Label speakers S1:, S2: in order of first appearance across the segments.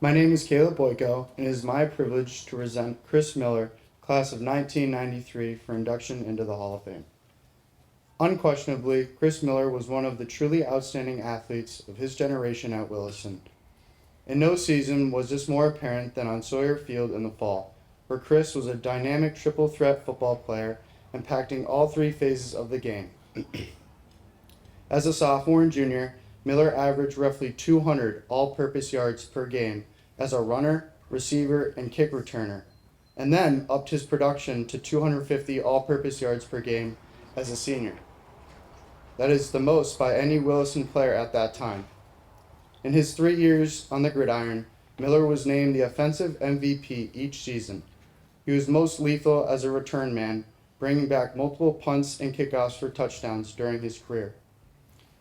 S1: My name is Caleb Boyko, and it is my privilege to present Chris Miller, class of 1993, for induction into the Hall of Fame. Unquestionably, Chris Miller was one of the truly outstanding athletes of his generation at Williston. In no season was this more apparent than on Sawyer Field in the fall, where Chris was a dynamic triple threat football player, impacting all three phases of the game. As a sophomore and junior, Miller averaged roughly 200 all-purpose yards per game as a runner, receiver, and kick returner, and then upped his production to 250 all-purpose yards per game as a senior. That is the most by any Williston player at that time. In his 3 years on the gridiron, Miller was named the offensive MVP each season. He was most lethal as a return man, bringing back multiple punts and kickoffs for touchdowns during his career.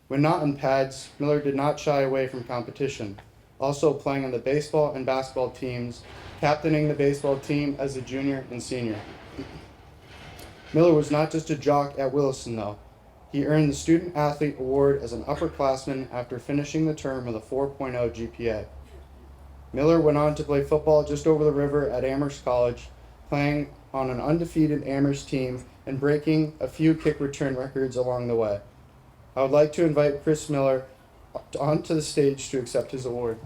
S1: When not in pads, Miller did not shy away from competition, also playing on the baseball and basketball teams, captaining the baseball team as a junior and senior. Miller was not just a jock at Williston, though. He earned the Student Athlete Award as an upperclassman after finishing the term with a 4.0 GPA. Miller went on to play football just over the river at Amherst College, playing on an undefeated Amherst team and breaking a few kick return records along the way. I would like to invite Chris Miller onto the stage to accept his award.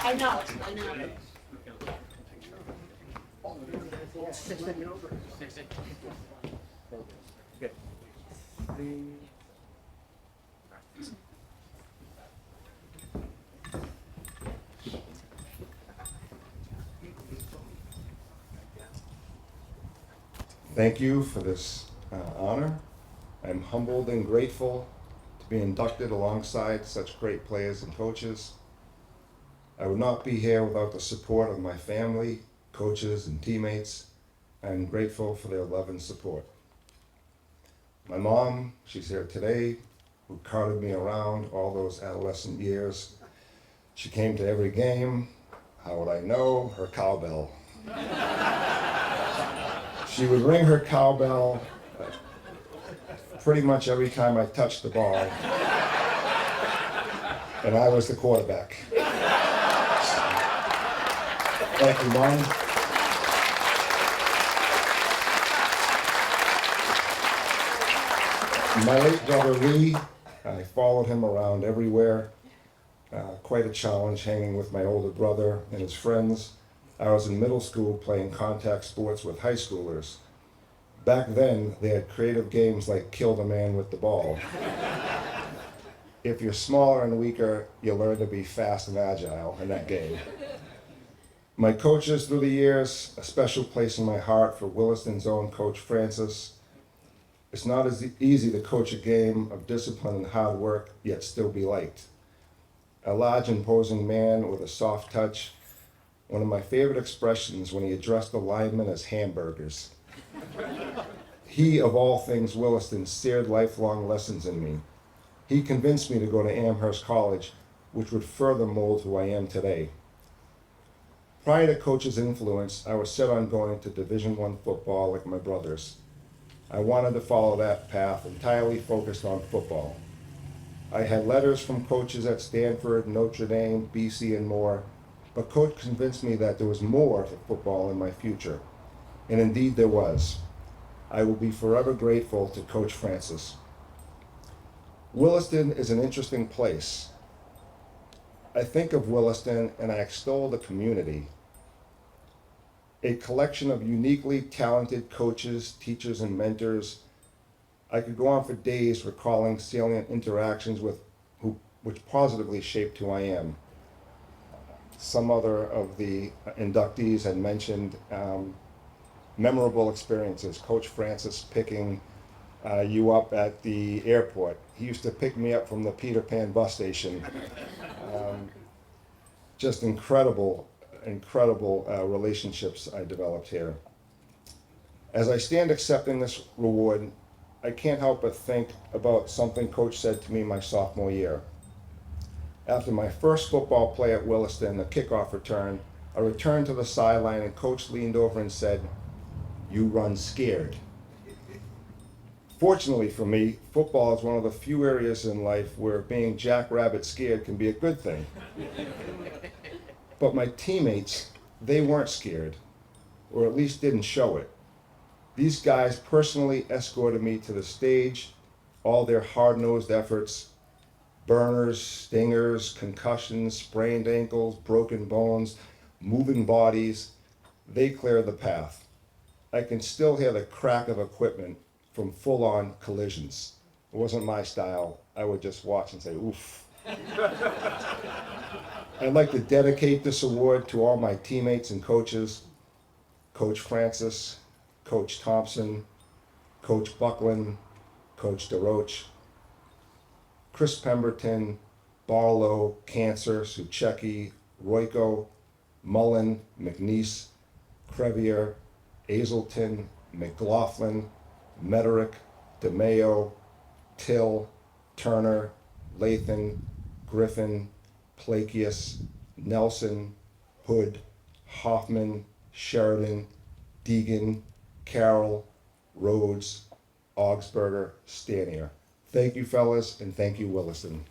S2: I know.
S3: Thank you for this honor. I'm humbled and grateful to be inducted alongside such great players and coaches. I would not be here without the support of my family, coaches, and teammates. I'm grateful for their love and support. My mom, she's here today, who carted me around all those adolescent years. She came to every game. How would I know? Her cowbell. She would ring her cowbell pretty much every time I touched the ball, and I was the quarterback. Thank you, Mom. My late brother Lee, I followed him around everywhere. Quite a challenge hanging with my older brother and his friends. I was in middle school playing contact sports with high schoolers. Back then, they had creative games like Kill the Man with the Ball. If you're smaller and weaker, you learn to be fast and agile in that game. My coaches through the years, a special place in my heart for Williston's own Coach Francis. It's not as easy to coach a game of discipline and hard work, yet still be liked. A large, imposing man with a soft touch. One of my favorite expressions when he addressed the linemen as hamburgers. He, of all things Williston, seared lifelong lessons in me. He convinced me to go to Amherst College, which would further mold who I am today. Prior to Coach's influence, I was set on going to Division I football like my brothers. I wanted to follow that path, entirely focused on football. I had letters from coaches at Stanford, Notre Dame, BC, and more, but Coach convinced me that there was more to football in my future, and indeed there was. I will be forever grateful to Coach Francis. Williston is an interesting place. I think of Williston and I extol the community. A collection of uniquely talented coaches, teachers, and mentors. I could go on for days recalling salient interactions with which positively shaped who I am. Some other of the inductees had mentioned memorable experiences. Coach Francis picking you up at the airport. He used to pick me up from the Peter Pan bus station. Just incredible relationships I developed here. As I stand accepting this reward, I can't help but think about something Coach said to me my sophomore year. After my first football play at Williston, a kickoff return, I returned to the sideline and Coach leaned over and said, You run scared. Fortunately for me, football is one of the few areas in life where being jackrabbit scared can be a good thing. But my teammates, they weren't scared, or at least didn't show it. These guys personally escorted me to the stage, all their hard-nosed efforts, burners, stingers, concussions, sprained ankles, broken bones, moving bodies, they cleared the path. I can still hear the crack of equipment from full-on collisions. It wasn't my style. I would just watch and say, oof. I'd like to dedicate this award to all my teammates and coaches, Coach Francis, Coach Thompson, Coach Buckland, Coach DeRoche, Chris Pemberton, Barlow, Cancer, Suchecki, Royko, Mullen, McNeese, Crevier, Azelton, McLaughlin, Mederick, DeMayo, Till, Turner, Lathan, Griffin, Plakius, Nelson, Hood, Hoffman, Sheridan, Deegan, Carroll, Rhodes, Augsburger, Stanier. Thank you, fellas, and thank you, Williston.